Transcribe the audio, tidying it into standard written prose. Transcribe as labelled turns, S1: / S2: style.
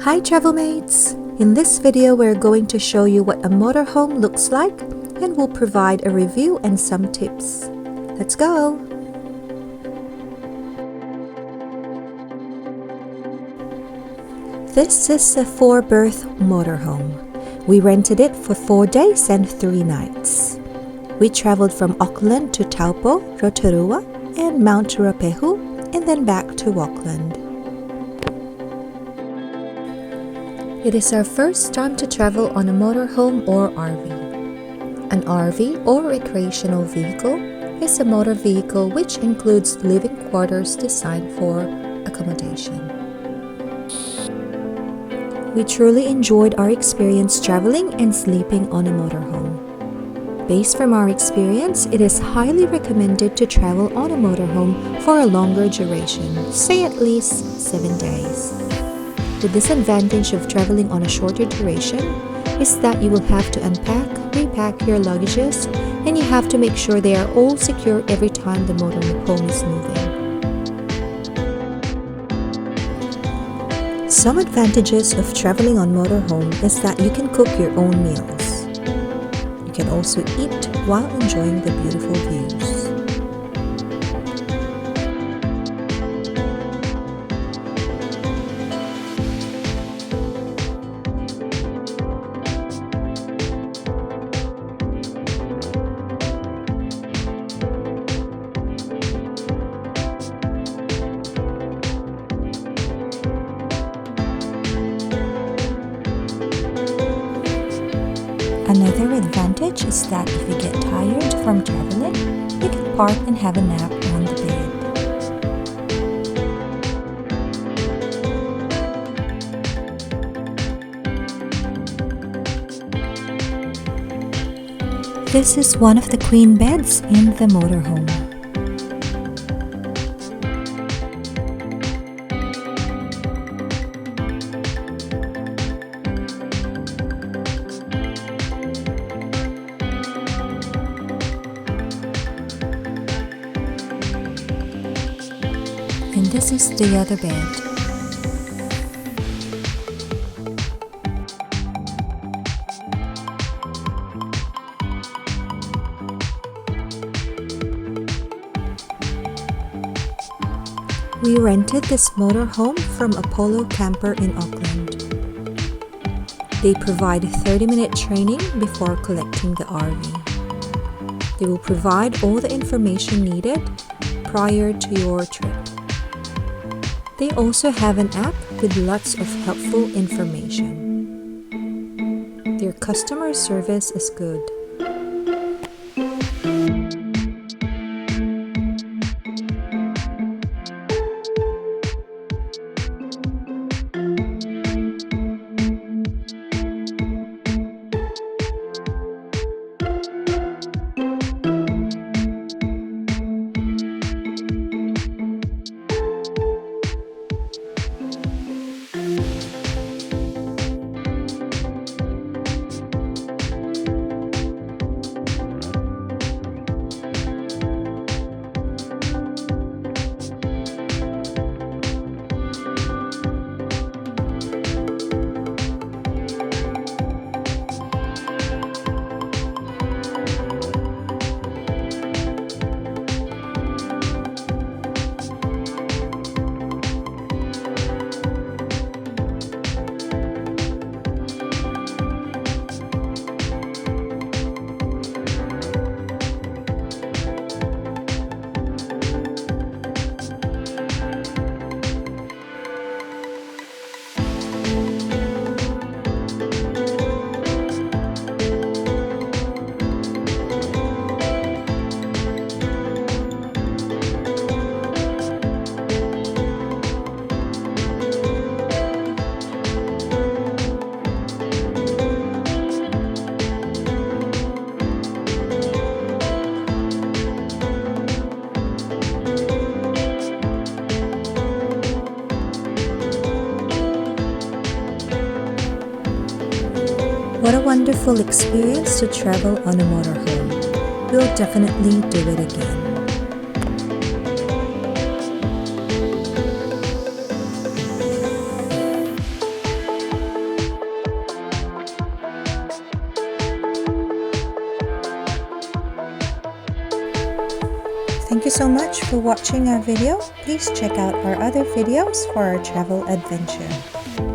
S1: Hi travel mates! In this video we're going to show you what a motorhome looks like and we'll provide a review and some tips. Let's go! This is a 4-berth motorhome. We rented it for 4 days and 3 nights. We traveled from Auckland to Taupo, Rotorua and Mt Ruapehu and then back to Auckland. It is our first time to travel on a motorhome or RV. An RV or recreational vehicle is a motor vehicle which includes living quarters designed for accommodation. We truly enjoyed our experience traveling and sleeping on a motorhome. Based from our experience, it is highly recommended to travel on a motorhome for a longer duration, say at least 7 days. The disadvantage of traveling on a shorter duration is that you will have to unpack, repack your luggages, and you have to make sure they are all secure every time the motorhome is moving. Some advantages of traveling on motorhome is that you can cook your own meals. You can also eat while enjoying the beautiful views. Another advantage is that if you get tired from traveling, you can park and have a nap on the bed. This is one of the queen beds in the motorhome. And this is the other bed. We rented this motorhome from Apollo Camper in Auckland. They provide 30-minute training before collecting the RV. They will provide all the information needed prior to your trip. They also have an app with lots of helpful information. Their customer service is good. What a wonderful experience to travel on a motorhome. We'll definitely do it again. Thank you so much for watching our video. Please check out our other videos for our travel adventure.